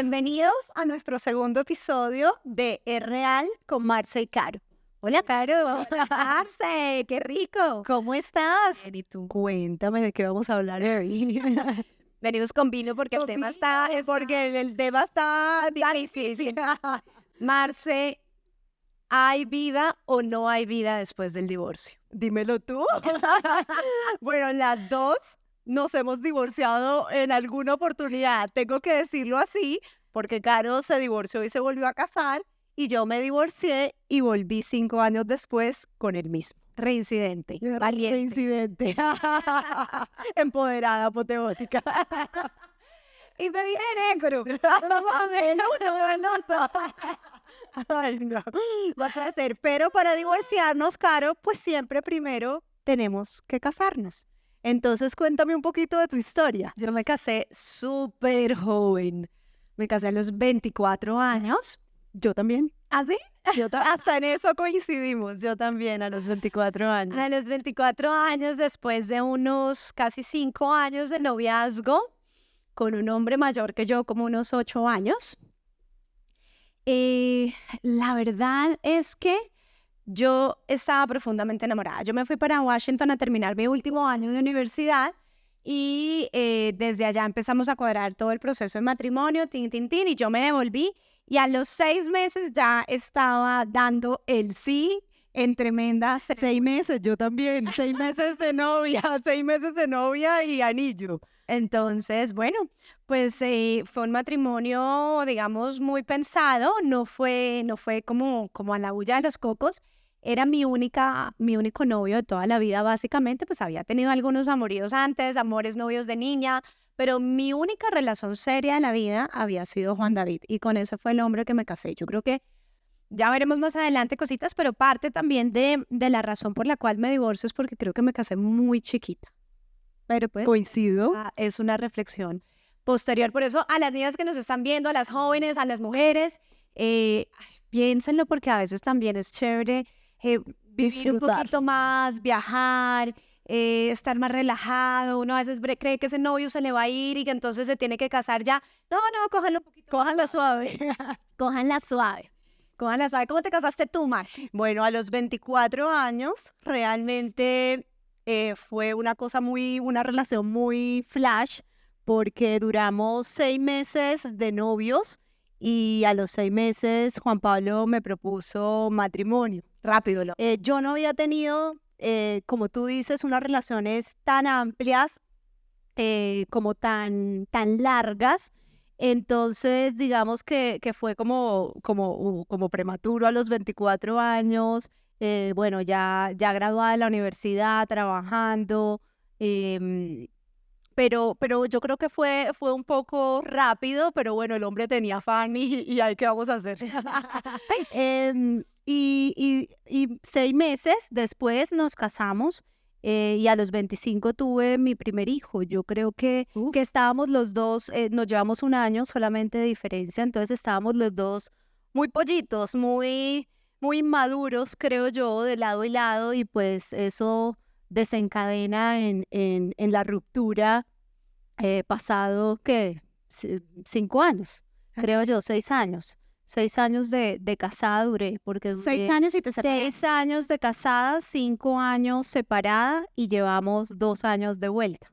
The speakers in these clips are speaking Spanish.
Bienvenidos a nuestro segundo episodio de Es Real con Marce y Caro. Hola, Caro. Marce, qué rico. ¿Cómo estás? Bien, ¿y tú? Cuéntame de qué vamos a hablar hoy. Venimos con vino porque el tema está... Porque el tema está difícil. Marce, ¿hay vida o no hay vida después del divorcio? Dímelo tú. Bueno, las dos nos hemos divorciado en alguna oportunidad. Tengo que decirlo así, porque Caro se divorció y se volvió a casar, y yo me divorcié y volví 5 años después con el mismo. Reincidente, valiente. Reincidente. Empoderada, apoteósica. Y me viene negro. Ay, no. Vas a hacer. Pero para divorciarnos, Caro, pues siempre primero tenemos que casarnos. Entonces, cuéntame un poquito de tu historia. Yo me casé súper joven. Me casé a los 24 años. Yo también. ¿Ah, sí? Hasta en eso coincidimos. Yo también, a los 24 años. A los 24 años, después de unos casi 5 años de noviazgo, con un hombre mayor que yo, como unos 8 años. La verdad es que yo estaba profundamente enamorada. Yo me fui para Washington a terminar mi último año de universidad y desde allá empezamos a cuadrar todo el proceso de matrimonio, y yo me devolví y a los 6 meses ya estaba dando el sí en tremenda... 6 meses, yo también. 6 meses de novia, 6 meses de novia y anillo. Entonces, bueno, pues fue un matrimonio, digamos, muy pensado, no fue como a la bulla de los cocos. Era mi único novio de toda la vida, básicamente, pues había tenido algunos amoríos antes, amores novios de niña, pero mi única relación seria de la vida había sido Juan David, y con ese fue el hombre que me casé. Yo creo que ya veremos más adelante cositas, pero parte también de la razón por la cual me divorcio es porque creo que me casé muy chiquita. Pero pues Coincido. es una reflexión posterior. Por eso a las niñas que nos están viendo, a las jóvenes, a las mujeres, piénsenlo, porque a veces también es chévere vivir un poquito más, viajar, estar más relajado. Uno a veces cree que ese novio se le va a ir y que entonces se tiene que casar ya. No, cójanlo un poquito. Cójanla suave. Cójanla suave. Cójanla suave. ¿Cómo te casaste tú, Marci? Bueno, a los 24 años realmente fue una relación muy flash, porque duramos 6 meses de novios y a los 6 meses Juan Pablo me propuso matrimonio. Rápido. Yo no había tenido, como tú dices, unas relaciones tan amplias, como tan largas. Entonces, digamos que fue como prematuro a los 24 años. Bueno, ya graduada de la universidad, trabajando. Pero yo creo que fue un poco rápido, pero bueno, el hombre tenía afán y ahí qué vamos a hacer. Y 6 meses después nos casamos, y a los 25 tuve mi primer hijo. Yo creo que estábamos los dos, nos llevamos 1 año solamente de diferencia, entonces estábamos los dos muy pollitos, muy inmaduros, creo yo, de lado y lado, y pues eso desencadena en la ruptura, pasado, ¿qué? 5 años, creo yo, 6 años. 6 años de casada duré, porque 6 años y te separaste. 6 años de casada, 5 años separada y llevamos 2 años de vuelta.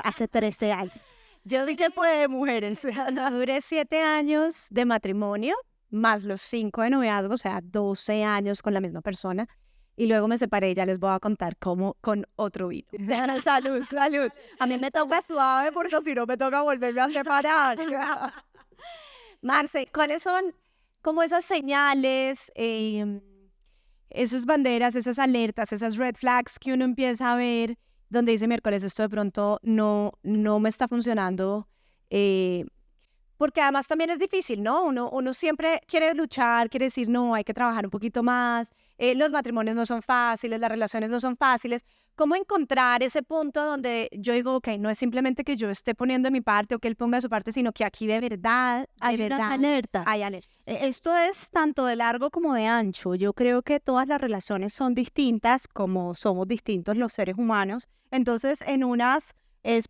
Hace 13 años. Yo Sí se puede, mujeres. Yo duré 7 años de matrimonio, más los 5 de noviazgo, o sea, 12 años con la misma persona. Y luego me separé y ya les voy a contar cómo con otro vino. Salud, salud. A mí me toca suave porque si no me toca volverme a separar. Marce, ¿cuáles son como esas señales, esas banderas, esas alertas, esas red flags que uno empieza a ver donde dice, miércoles, esto de pronto no me está funcionando? Porque además también es difícil, ¿no? Uno siempre quiere luchar, quiere decir, no, hay que trabajar un poquito más. Los matrimonios no son fáciles, las relaciones no son fáciles. ¿Cómo encontrar ese punto donde yo digo, ok, no es simplemente que yo esté poniendo de mi parte o que él ponga de su parte, sino que aquí de verdad hay unas alertas? Hay alertas. Esto es tanto de largo como de ancho. Yo creo que todas las relaciones son distintas, como somos distintos los seres humanos. Entonces, en unas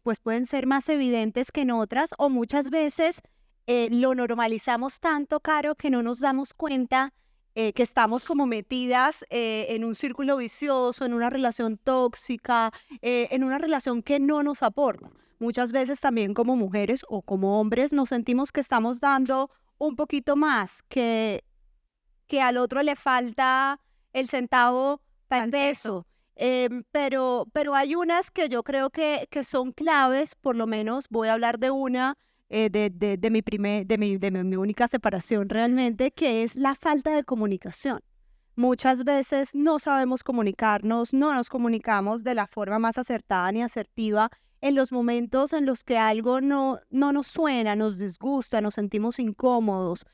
pues pueden ser más evidentes que en otras, o muchas veces lo normalizamos tanto, Caro, que no nos damos cuenta que estamos como metidas en un círculo vicioso, en una relación tóxica, en una relación que no nos aporta. Muchas veces también como mujeres o como hombres nos sentimos que estamos dando un poquito más, que al otro le falta el centavo para el peso. Pero hay unas que yo creo que son claves, por lo menos voy a hablar de una de mi única separación realmente, que es la falta de comunicación. Muchas veces no sabemos comunicarnos, no nos comunicamos de la forma más acertada ni asertiva en los momentos en los que algo no nos suena, nos disgusta, nos sentimos incómodos,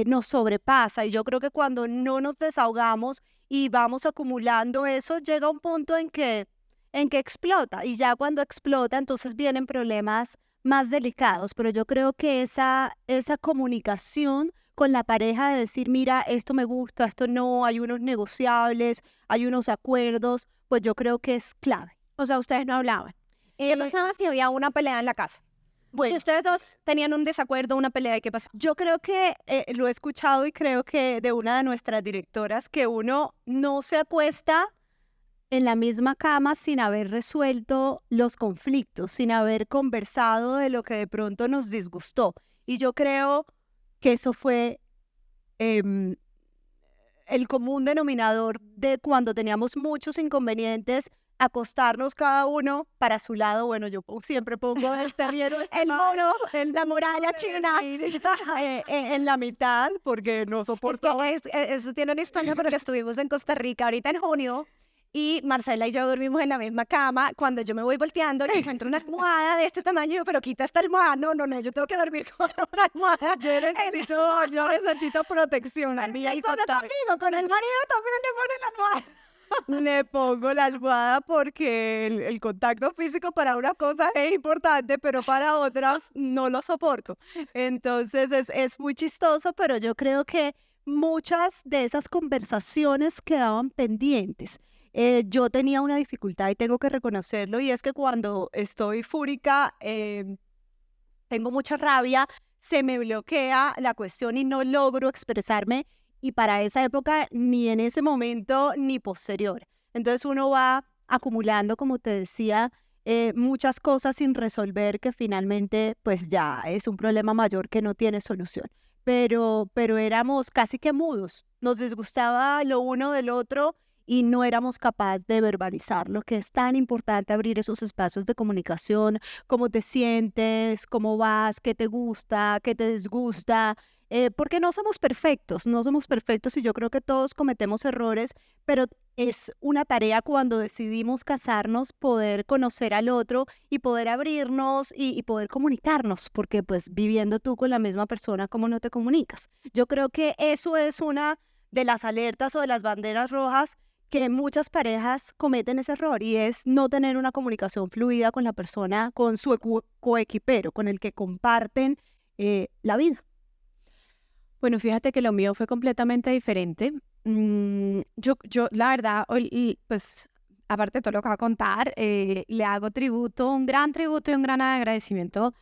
nos sobrepasa. Y yo creo que cuando no nos desahogamos y vamos acumulando eso, llega un punto en que explota. Y ya cuando explota, entonces vienen problemas más delicados. Pero yo creo que esa comunicación con la pareja de decir, mira, esto me gusta, esto no, hay unos negociables, hay unos acuerdos, pues yo creo que es clave. O sea, ustedes no hablaban. ¿Qué Eh, pasaba si había una pelea en la casa? Si bueno, ustedes dos tenían un desacuerdo, una pelea, ¿y qué pasaba? yo creo que lo he escuchado y creo que de una de nuestras directoras, que uno no se acuesta en la misma cama sin haber resuelto los conflictos, sin haber conversado de lo que de pronto nos disgustó. Y yo creo que eso fue em, el común denominador de cuando teníamos muchos inconvenientes, acostarnos cada uno para su lado. Bueno, yo siempre pongo el terriero, El mono, la muralla china. en la mitad, porque no soporto. Eso tiene una historia porque estuvimos en Costa Rica ahorita en junio y Marcela y yo dormimos en la misma cama. Cuando yo me voy volteando, yo encuentro una almohada de este tamaño, yo, pero quita esta almohada. No, yo tengo que dormir con una almohada. Yo necesito protección. A mí ahí Solo conmigo, con el marido también le pone la almohada. le pongo la almohada porque el contacto físico para una cosa es importante, pero para otras no lo soporto. Entonces es muy chistoso, pero yo creo que muchas de esas conversaciones quedaban pendientes. Yo tenía una dificultad y tengo que reconocerlo, y es que cuando estoy fúrica, tengo mucha rabia, se me bloquea la cuestión y no logro expresarme, y para esa época ni en ese momento ni posterior. Entonces uno va acumulando, como te decía, muchas cosas sin resolver, que finalmente pues ya es un problema mayor que no tiene solución. Pero éramos casi que mudos, nos disgustaba lo uno del otro y no éramos capaces de verbalizar, lo que es tan importante, abrir esos espacios de comunicación. ¿Cómo te sientes? ¿Cómo vas? ¿Qué te gusta? ¿Qué te disgusta? Porque no somos perfectos, no somos perfectos, y yo creo que todos cometemos errores, pero es una tarea cuando decidimos casarnos, poder conocer al otro y poder abrirnos y poder comunicarnos, porque pues viviendo tú con la misma persona, ¿cómo no te comunicas? Yo creo que eso es una de las alertas o de las banderas rojas, que muchas parejas cometen ese error, y es no tener una comunicación fluida con la persona, con su coequipero, con el que comparten la vida. Bueno, fíjate que lo mío fue completamente diferente. Yo, la verdad, pues, aparte de todo lo que voy a contar, le hago tributo, un gran tributo y un gran agradecimiento,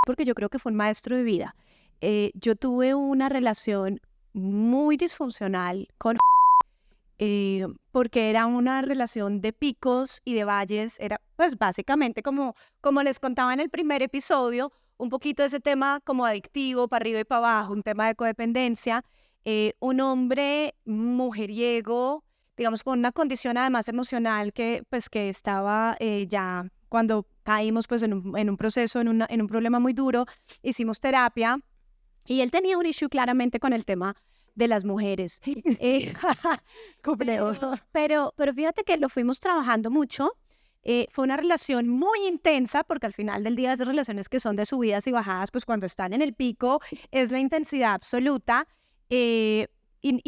porque yo creo que fue un maestro de vida. Yo tuve una relación muy disfuncional con porque era una relación de picos y de valles. Era, pues, básicamente, como les contaba en el primer episodio, un poquito ese tema como adictivo, para arriba y para abajo, un tema de codependencia, un hombre mujeriego, digamos, con una condición además emocional que, pues, que estaba ya cuando caímos, pues, en un proceso, en un problema muy duro, hicimos terapia, y él tenía un issue claramente con el tema de las mujeres. Complejo. Pero fíjate que lo fuimos trabajando mucho. Fue una relación muy intensa, porque al final del día esas relaciones que son de subidas y bajadas, pues cuando están en el pico es la intensidad absoluta, y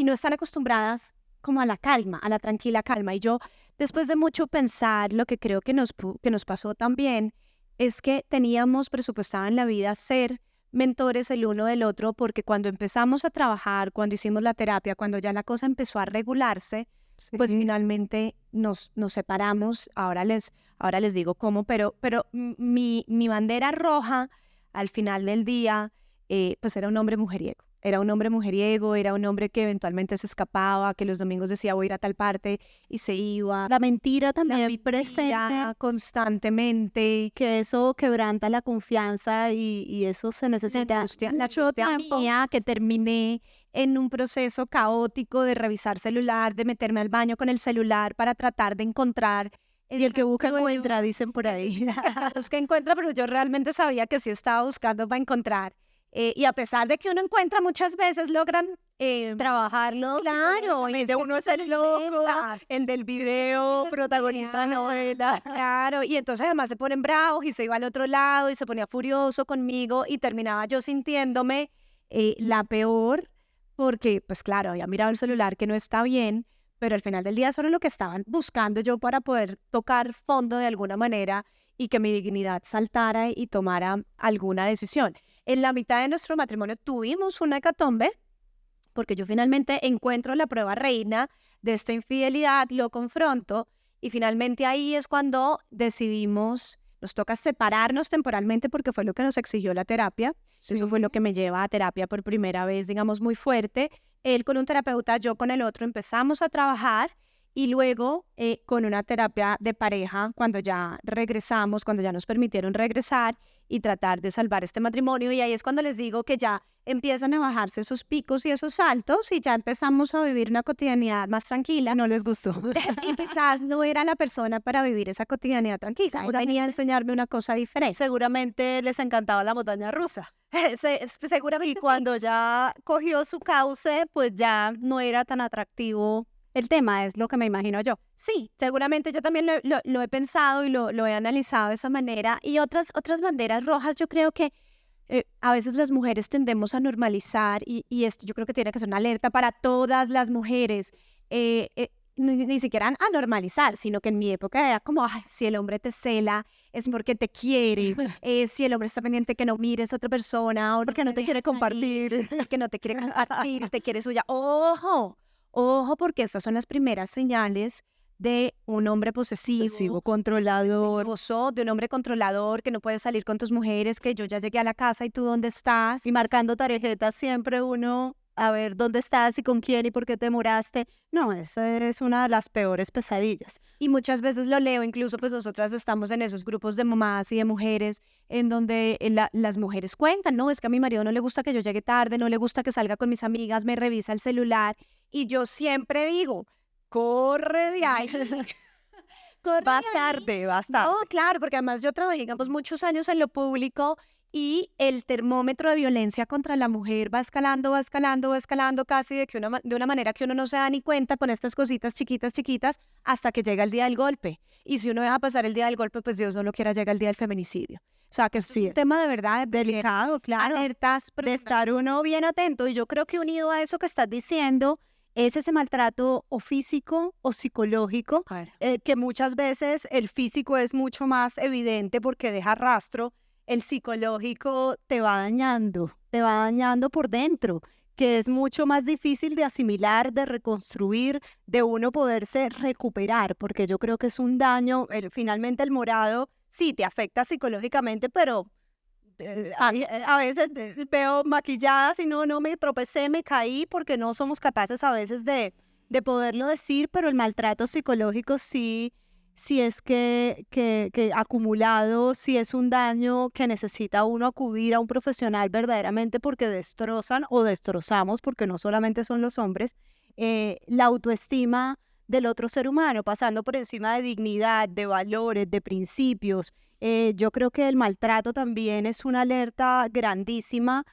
no están acostumbradas como a la calma, a la tranquila calma. Y yo, después de mucho pensar, lo que creo que nos pasó también es que teníamos presupuestado en la vida ser mentores el uno del otro, porque cuando empezamos a trabajar, cuando hicimos la terapia, cuando ya la cosa empezó a regularse, pues finalmente nos separamos. Ahora les digo cómo, pero mi bandera roja al final del día pues era un hombre mujeriego. Era un hombre mujeriego, era un hombre que eventualmente se escapaba, que los domingos decía voy a ir a tal parte y se iba. La mentira La también presente, mentira constantemente. que eso quebranta la confianza y eso se necesita La mucho angustia tiempo. mía, que terminé en un proceso caótico de revisar celular, de meterme al baño con el celular para tratar de encontrar Y el que busca esa encuentra, dicen por ahí. los que encuentra, pero yo realmente sabía que sí estaba buscando para encontrar. Y a pesar de que uno encuentra, muchas veces logran Trabajarlo. claro, y De uno es el loco, el del video, protagonista de novela. claro, y entonces además se ponen bravos y se iba al otro lado y se ponía furioso conmigo y terminaba yo sintiéndome la peor porque, pues claro, había mirado el celular que no está bien, pero al final del día eso era lo que estaban buscando yo para poder tocar fondo de alguna manera y que mi dignidad saltara y tomara alguna decisión. En la mitad de nuestro matrimonio tuvimos una hecatombe porque yo finalmente encuentro la prueba reina de esta infidelidad, lo confronto y finalmente ahí es cuando decidimos, nos toca separarnos temporalmente porque fue lo que nos exigió la terapia. Eso fue lo que me lleva a terapia por primera vez, digamos, muy fuerte. Él con un terapeuta, yo con el otro, empezamos a trabajar y luego con una terapia de pareja, cuando ya regresamos, cuando ya nos permitieron regresar y tratar de salvar este matrimonio. Y ahí es cuando les digo que ya empiezan a bajarse esos picos y esos saltos y ya empezamos a vivir una cotidianidad más tranquila. No les gustó. Y quizás no era la persona para vivir esa cotidianidad tranquila. Él venía a enseñarme una cosa diferente. Seguramente les encantaba la montaña rusa. Seguramente Y cuando ya cogió su cauce, pues ya no era tan atractivo el tema, es lo que me imagino yo. sí, seguramente yo también lo he pensado y lo he analizado de esa manera. Y otras banderas rojas, yo creo que a veces las mujeres tendemos a normalizar y esto yo creo que tiene que ser una alerta para todas las mujeres. Ni siquiera a normalizar, sino que en mi época era como, ay, si el hombre te cela es porque te quiere, si el hombre está pendiente que no mires a otra persona, o Porque no te quiere compartir. porque no te quiere compartir, te quiere suya. Ojo, porque estas son las primeras señales de un hombre posesivo, Controlador. celoso, de un hombre controlador, que no puede salir con tus mujeres, que yo ya llegué a la casa y tú dónde estás. Y marcando tarjetas siempre uno, a ver dónde estás y con quién y por qué te demoraste. No, esa es una de las peores pesadillas. Y muchas veces lo leo, incluso pues nosotras estamos en esos grupos de mamás y de mujeres en donde las mujeres cuentan, no, es que a mi marido no le gusta que yo llegue tarde, no le gusta que salga con mis amigas, me revisa el celular y yo siempre digo, corre de ahí. Corre Vas de ahí. tarde, vas tarde. No, claro, porque además yo trabajé, digamos, muchos años en lo público y el termómetro de violencia contra la mujer va escalando, va escalando, va escalando casi de una manera que uno no se da ni cuenta con estas cositas chiquitas, chiquitas, hasta que llega el día del golpe. Y si uno deja pasar el día del golpe, pues Dios no lo quiera, llega el día del feminicidio. O sea, que es un tema de verdad Delicado, claro. alertas, De estar uno bien atento. Y yo creo que unido a eso que estás diciendo, es ese maltrato o físico o psicológico, que muchas veces el físico es mucho más evidente porque deja rastro, el psicológico te va dañando por dentro, que es mucho más difícil de asimilar, de reconstruir, de uno poderse recuperar, porque yo creo que es un daño, finalmente el morado sí te afecta psicológicamente, pero a veces veo maquilladas y no me tropecé, me caí, porque no somos capaces a veces de poderlo decir, pero el maltrato psicológico sí es que acumulado, sí es un daño que necesita uno acudir a un profesional verdaderamente porque destrozan o destrozamos, porque no solamente son los hombres, la autoestima del otro ser humano, pasando por encima de dignidad, de valores, de principios. Yo creo que el maltrato también es una alerta grandísima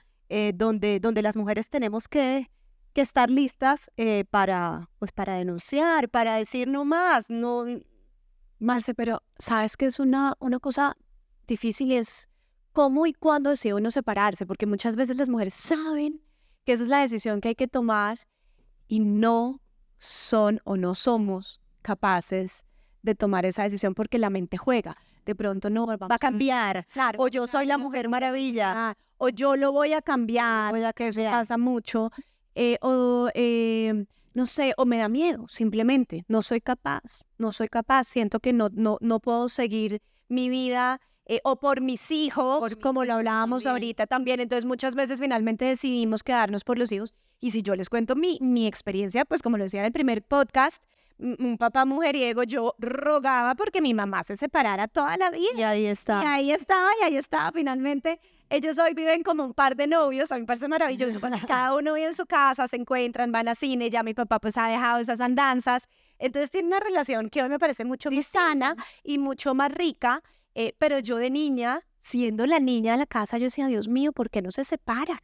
donde las mujeres tenemos que estar listas para denunciar, para decir no más, no. Marce, pero ¿sabes que es una cosa difícil? Es cómo y cuándo decide uno separarse, porque muchas veces las mujeres saben que esa es la decisión que hay que tomar y no son o no somos capaces de tomar esa decisión porque la mente juega. De pronto no Va a cambiar. Claro, O yo soy la mujer maravilla. o yo lo voy a cambiar, que eso pasa mucho, no sé, o me da miedo, simplemente, no soy capaz, siento que no puedo seguir mi vida o por mis hijos, como lo hablábamos ahorita también. Entonces muchas veces finalmente decidimos quedarnos por los hijos. Y si yo les cuento mi experiencia, pues como lo decía en el primer podcast, un papá mujeriego, yo rogaba porque mi mamá se separara toda la vida. Y ahí está. Y ahí estaba finalmente. Ellos hoy viven como un par de novios, a mí me parece maravilloso. Cada uno vive en su casa, se encuentran, van a cine, ya mi papá pues ha dejado esas andanzas. Entonces tiene una relación que hoy me parece mucho más sana y mucho más rica. Pero yo de niña, siendo la niña de la casa, yo decía, Dios mío, ¿por qué no se separan?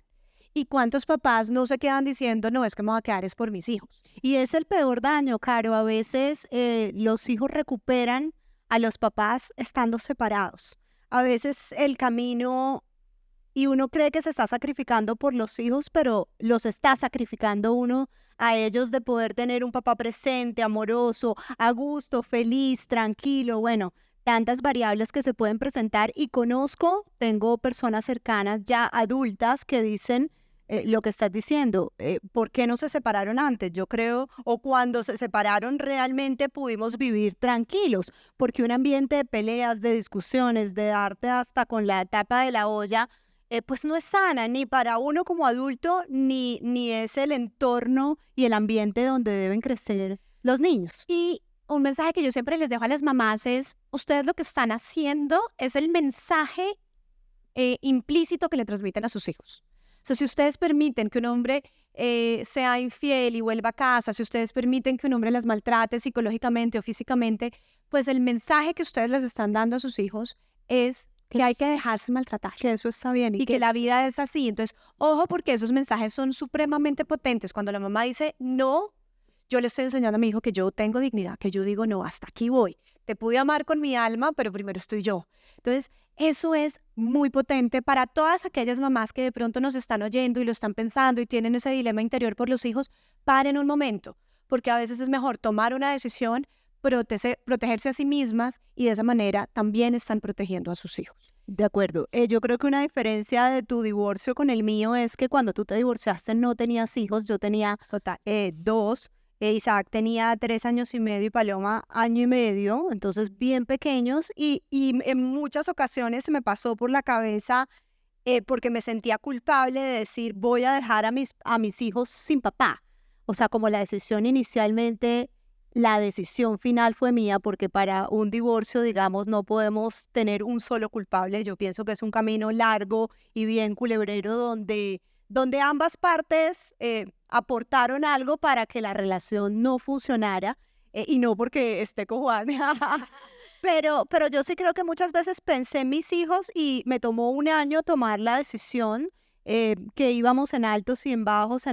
¿Y cuántos papás no se quedan diciendo, no, es que me voy a quedar es por mis hijos? Y es el peor daño, Caro. A veces los hijos recuperan a los papás estando separados. A veces el camino, y uno cree que se está sacrificando por los hijos, pero los está sacrificando uno a ellos de poder tener un papá presente, amoroso, a gusto, feliz, tranquilo. Bueno, tantas variables que se pueden presentar y tengo personas cercanas ya adultas que dicen lo que estás diciendo, ¿por qué no se separaron antes? Yo creo, o cuando se separaron realmente pudimos vivir tranquilos, porque un ambiente de peleas, de discusiones, de darte hasta con la tapa de la olla, pues no es sana ni para uno como adulto, ni es el entorno y el ambiente donde deben crecer los niños. Y un mensaje que yo siempre les dejo a las mamás es, ustedes lo que están haciendo es el mensaje implícito que le transmiten a sus hijos. O sea, si ustedes permiten que un hombre sea infiel y vuelva a casa, si ustedes permiten que un hombre las maltrate psicológicamente o físicamente, pues el mensaje que ustedes les están dando a sus hijos es que hay que dejarse maltratar. Que eso está bien. Y que la vida es así. Entonces, ojo, porque esos mensajes son supremamente potentes. Cuando la mamá dice, no, yo le estoy enseñando a mi hijo que yo tengo dignidad, que yo digo, no, hasta aquí voy. Te pude amar con mi alma, pero primero estoy yo. Entonces, eso es muy potente para todas aquellas mamás que de pronto nos están oyendo y lo están pensando y tienen ese dilema interior por los hijos. Paren un momento, porque a veces es mejor tomar una decisión, protegerse a sí mismas y de esa manera también están protegiendo a sus hijos. De acuerdo. Yo creo que una diferencia de tu divorcio con el mío es que cuando tú te divorciaste no tenías hijos, yo tenía 2. Isaac tenía 3 años y medio y Paloma 1 año y medio, entonces bien pequeños y en muchas ocasiones se me pasó por la cabeza porque me sentía culpable de decir voy a dejar a mis hijos sin papá. O sea, como la decisión inicialmente, la decisión final fue mía porque para un divorcio, digamos, no podemos tener un solo culpable. Yo pienso que es un camino largo y bien culebrero donde ambas partes aportaron algo para que la relación no funcionara y no porque esté con Juan. pero yo sí creo que muchas veces pensé en mis hijos y me tomó 1 año tomar la decisión que íbamos en altos y en bajos,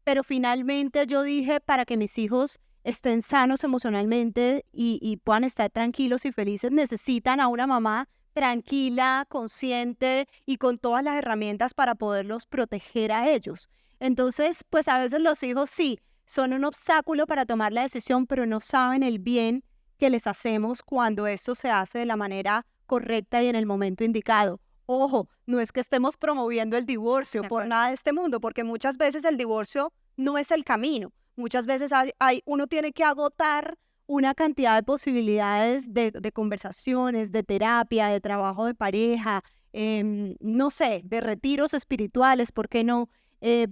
pero finalmente yo dije para que mis hijos estén sanos emocionalmente y puedan estar tranquilos y felices, necesitan a una mamá tranquila, consciente y con todas las herramientas para poderlos proteger a ellos. Entonces, pues a veces los hijos sí son un obstáculo para tomar la decisión, pero no saben el bien que les hacemos cuando esto se hace de la manera correcta y en el momento indicado. Ojo, no es que estemos promoviendo el divorcio por nada de este mundo, porque muchas veces el divorcio no es el camino. Muchas veces uno tiene que agotar una cantidad de posibilidades de conversaciones, de terapia, de trabajo de pareja, no sé, de retiros espirituales, ¿por qué no?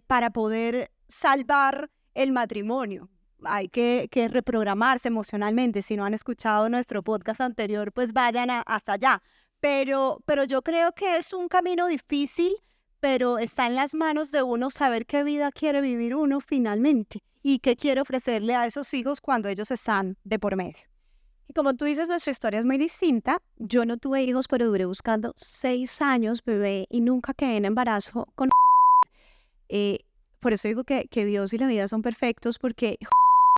Para poder salvar el matrimonio. Hay que reprogramarse emocionalmente. Si no han escuchado nuestro podcast anterior, pues vayan hasta allá. Pero yo creo que es un camino difícil, pero está en las manos de uno saber qué vida quiere vivir uno finalmente y qué quiere ofrecerle a esos hijos cuando ellos están de por medio. Y como tú dices, nuestra historia es muy distinta. Yo no tuve hijos, pero duré buscando 6 años, bebé, y nunca quedé en embarazo con por eso digo que Dios y la vida son perfectos, porque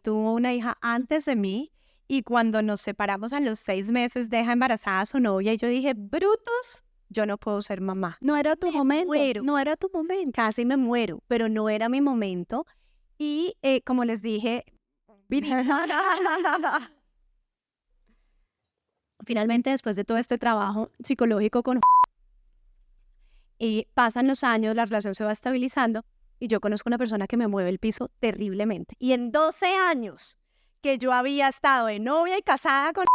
tuvo una hija antes de mí y cuando nos separamos a los 6 meses deja embarazada a su novia y yo dije, brutos, yo no puedo ser mamá. No era tu momento, no era tu momento. Casi me muero, pero no era mi momento. Y como les dije, finalmente después de todo este trabajo psicológico con pasan los años, la relación se va estabilizando y yo conozco una persona que me mueve el piso terriblemente. Y en 12 años que yo había estado de novia y casada con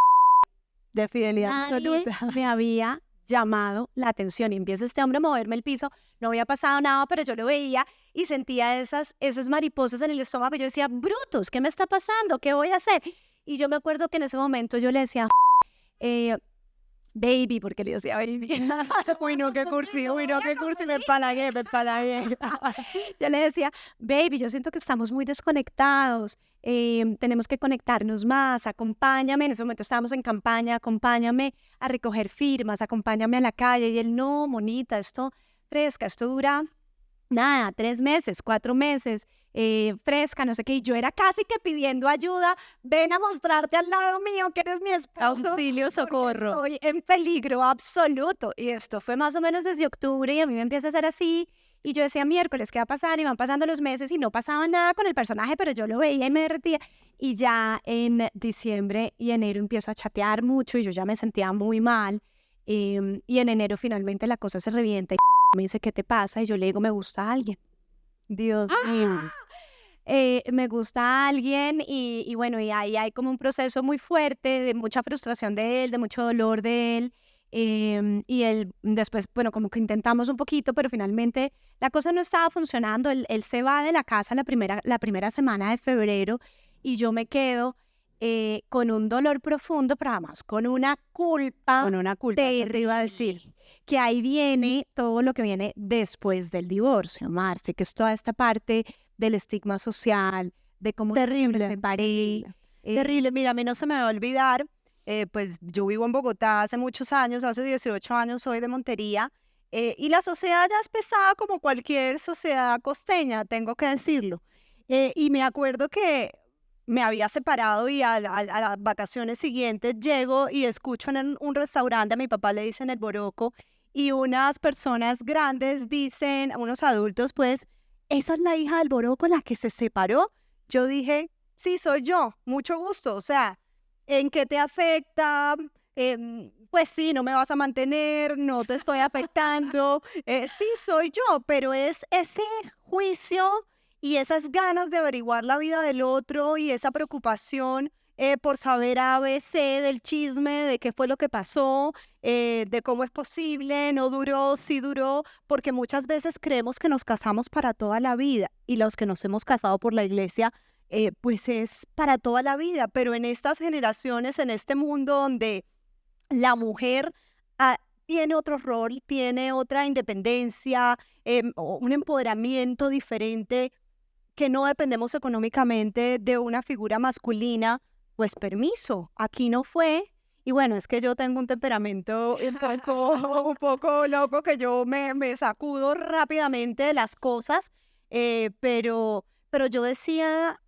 De fidelidad Nadie absoluta. me había llamado la atención y empieza este hombre a moverme el piso, no había pasado nada, pero yo lo veía y sentía esas mariposas en el estómago. Yo decía, brutos, ¿qué me está pasando? ¿Qué voy a hacer? Y yo me acuerdo que en ese momento yo le decía, eh, baby, porque le decía baby. Uy, no, qué cursi, me empalagué. Yo le decía, baby, yo siento que estamos muy desconectados, tenemos que conectarnos más, acompáñame. En ese momento estábamos en campaña, acompáñame a recoger firmas, acompáñame a la calle. Y él, no, monita, esto fresca, esto dura nada, 3 meses, 4 meses, fresca, no sé qué. Y yo era casi que pidiendo ayuda, ven a mostrarte al lado mío que eres mi esposo. Auxilio, socorro. Estoy en peligro absoluto. Y esto fue más o menos desde octubre y a mí me empieza a hacer así. Y yo decía, miércoles, ¿qué va a pasar? Y van pasando los meses y no pasaba nada con el personaje, pero yo lo veía y me derretía. Y ya en diciembre y enero empiezo a chatear mucho y yo ya me sentía muy mal. Y en enero finalmente la cosa se revienta y me dice, ¿qué te pasa? Y yo le digo, me gusta alguien. Dios mío. Me gusta alguien y bueno, y ahí hay como un proceso muy fuerte de mucha frustración de él, de mucho dolor de él. Y él después, bueno, como que intentamos un poquito, pero finalmente la cosa no estaba funcionando. Él se va de la casa la primera semana de febrero y yo me quedo con un dolor profundo, pero además con una culpa Con una culpa, eso te iba a decir. que ahí viene todo lo que viene después del divorcio, Marce, que es toda esta parte del estigma social, de cómo Terrible. me separé. Terrible, mira, a mí no se me va a olvidar, pues yo vivo en Bogotá hace muchos años, hace 18 años soy de Montería, y la sociedad ya es pesada como cualquier sociedad costeña, tengo que decirlo. Y me acuerdo que me había separado y a las vacaciones siguientes llego y escucho en un restaurante, a mi papá le dicen el Boroco, y unas personas grandes dicen, unos adultos, pues, esa es la hija del Boroco, la que se separó. Yo dije, sí, soy yo, mucho gusto. O sea, ¿en qué te afecta? Pues sí, no me vas a mantener, no te estoy afectando. Sí, soy yo, pero es ese juicio y esas ganas de averiguar la vida del otro y esa preocupación por saber A, B, C del chisme, de qué fue lo que pasó, de cómo es posible, no duró, sí duró, porque muchas veces creemos que nos casamos para toda la vida y los que nos hemos casado por la iglesia pues es para toda la vida, pero en estas generaciones, en este mundo donde la mujer tiene otro rol, tiene otra independencia, o un empoderamiento diferente, que no dependemos económicamente de una figura masculina, pues permiso, aquí no fue. Y bueno, es que yo tengo un temperamento un poco loco, que yo me sacudo rápidamente de las cosas, pero yo decía,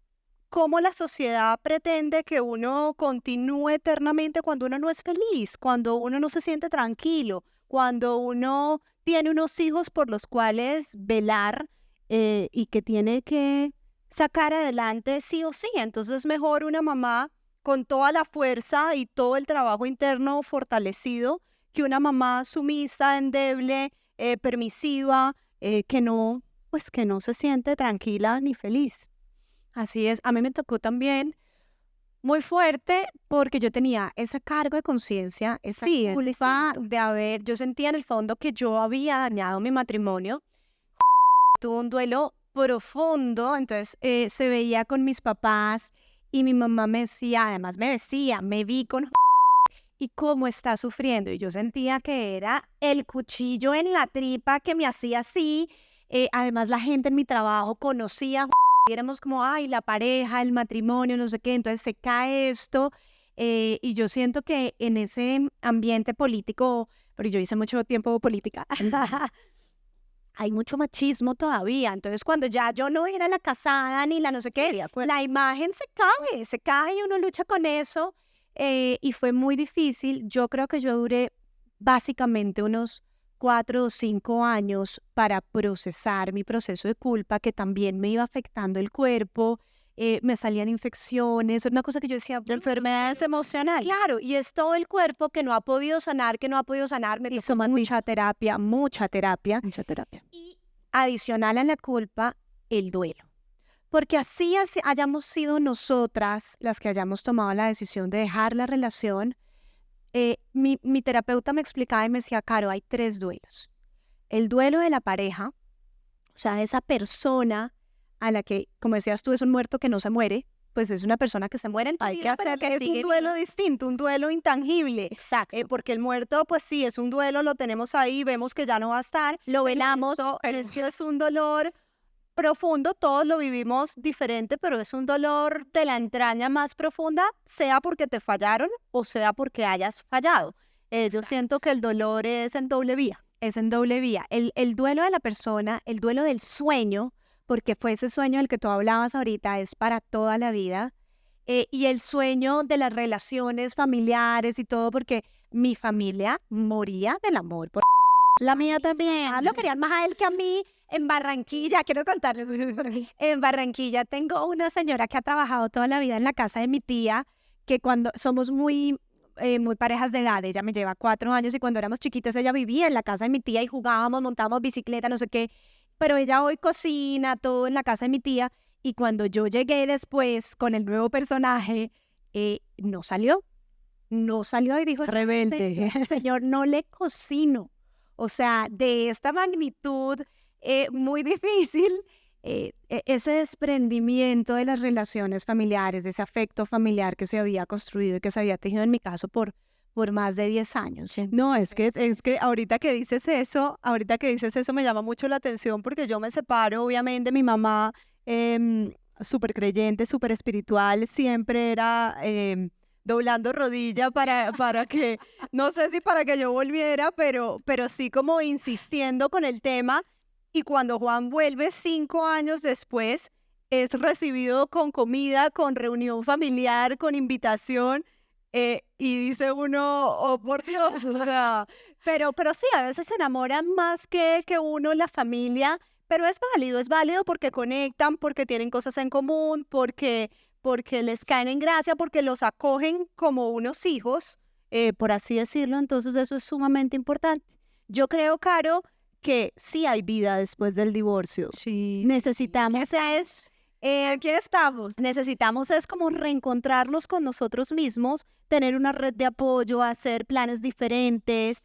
cómo la sociedad pretende que uno continúe eternamente cuando uno no es feliz, cuando uno no se siente tranquilo, cuando uno tiene unos hijos por los cuales velar y que tiene que sacar adelante sí o sí. Entonces es mejor una mamá con toda la fuerza y todo el trabajo interno fortalecido que una mamá sumisa, endeble, permisiva, pues que no se siente tranquila ni feliz. Así es, a mí me tocó también muy fuerte porque yo tenía ese cargo de conciencia, esa Sí, es culpa distinto. de yo sentía en el fondo que yo había dañado mi matrimonio, tuve un duelo profundo, entonces se veía con mis papás y mi mamá me decía, además me decía, me vi con y cómo está sufriendo. Y yo sentía que era el cuchillo en la tripa que me hacía así. Además, la gente en mi trabajo conocía a y éramos como, ay, la pareja, el matrimonio, no sé qué. Entonces se cae esto. Y yo siento que en ese ambiente político, porque yo hice mucho tiempo política, hay mucho machismo todavía. Entonces, cuando ya yo no era la casada ni la no sé qué, la imagen se cae y uno lucha con eso. Y fue muy difícil. Yo creo que yo duré básicamente unos 4 o 5 años para procesar mi proceso de culpa, que también me iba afectando el cuerpo. Me salían infecciones, una cosa que yo decía, Enfermedades emocionales. claro, y es todo el cuerpo que no ha podido sanar, me Y tocó mucha terapia, mucha terapia. Mucha terapia. Y adicional a la culpa, el duelo. Porque así hayamos sido nosotras las que hayamos tomado la decisión de dejar la relación, mi terapeuta me explicaba y me decía, Caro, hay 3 duelos. El duelo de la pareja, o sea, esa persona a la que, como decías tú, es un muerto que no se muere, pues es una persona que se muere en tu Hay que vida, pero hacer, que es un sigue duelo viva. distinto, un duelo intangible, Exacto. porque el muerto, pues sí, es un duelo, lo tenemos ahí, vemos que ya no va a estar. Lo velamos, pero Esto es un dolor profundo, todos lo vivimos diferente, pero es un dolor de la entraña más profunda, sea porque te fallaron o sea porque hayas fallado. Yo siento que el dolor es en doble vía. es en doble vía. El duelo de la persona, el duelo del sueño, porque fue ese sueño del que tú hablabas ahorita, es para toda la vida. Y el sueño de las relaciones familiares y todo, porque mi familia moría del amor por La mía mis también. papás lo querían más a él que a mí. En Barranquilla, quiero contarles, en Barranquilla tengo una señora que ha trabajado toda la vida en la casa de mi tía, que cuando somos muy parejas de edad, ella me lleva 4 años y cuando éramos chiquitas ella vivía en la casa de mi tía y jugábamos, montábamos bicicleta, no sé qué, pero ella hoy cocina todo en la casa de mi tía y cuando yo llegué después con el nuevo personaje, no salió. No salió y dijo, Rebelde. señor, no le cocino. O sea, de esta magnitud muy difícil, ese desprendimiento de las relaciones familiares, de ese afecto familiar que se había construido y que se había tejido en mi caso por más de 10 años. No, es que ahorita que dices eso me llama mucho la atención porque yo me separo, obviamente, mi mamá, súper creyente, súper espiritual, siempre era doblando rodilla para que, no sé si para que yo volviera, pero sí como insistiendo con el tema. Y cuando Juan vuelve 5 años después, es recibido con comida, con reunión familiar, con invitación. Y dice uno, oh por Dios, o sea, pero sí, a veces se enamoran más que uno, la familia, pero es válido porque conectan, porque tienen cosas en común, porque les caen en gracia, porque los acogen como unos hijos, por así decirlo, entonces eso es sumamente importante. Yo creo, Caro, que sí hay vida después del divorcio. Sí. Necesitamos Aquí estamos. necesitamos es como reencontrarnos con nosotros mismos, tener una red de apoyo, hacer planes diferentes,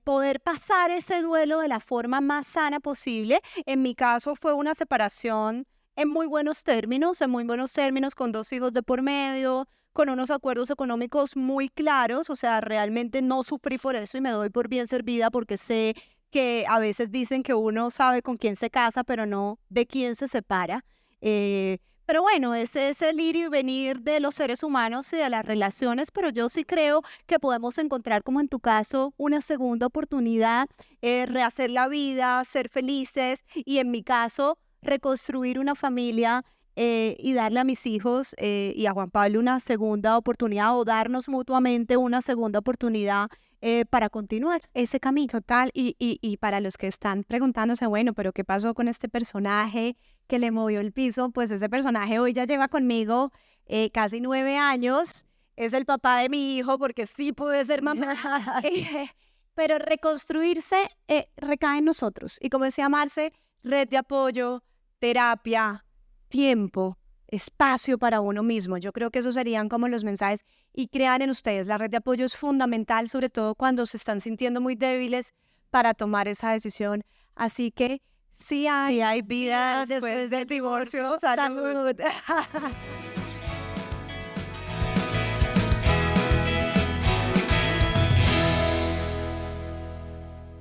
poder pasar ese duelo de la forma más sana posible. En mi caso fue una separación en muy buenos términos, con 2 hijos de por medio, con unos acuerdos económicos muy claros, o sea, realmente no sufrí por eso y me doy por bien servida porque sé que a veces dicen que uno sabe con quién se casa, pero no de quién se separa. Pero bueno, ese es el ir y venir de los seres humanos y de las relaciones, pero yo sí creo que podemos encontrar, como en tu caso, una segunda oportunidad, rehacer la vida, ser felices y en mi caso, reconstruir una familia y darle a mis hijos y a Juan Pablo una segunda oportunidad o darnos mutuamente una segunda oportunidad para continuar ese camino. Total, y para los que están preguntándose, bueno, pero ¿qué pasó con este personaje que le movió el piso? Pues ese personaje hoy ya lleva conmigo casi 9 años, es el papá de mi hijo porque sí pude ser mamá, pero reconstruirse recae en nosotros. Y como decía Marce, red de apoyo, terapia, tiempo, espacio para uno mismo. Yo creo que esos serían como los mensajes y crean en ustedes. La red de apoyo es fundamental, sobre todo cuando se están sintiendo muy débiles para tomar esa decisión. Así que sí hay Si hay vida después del divorcio. Salud.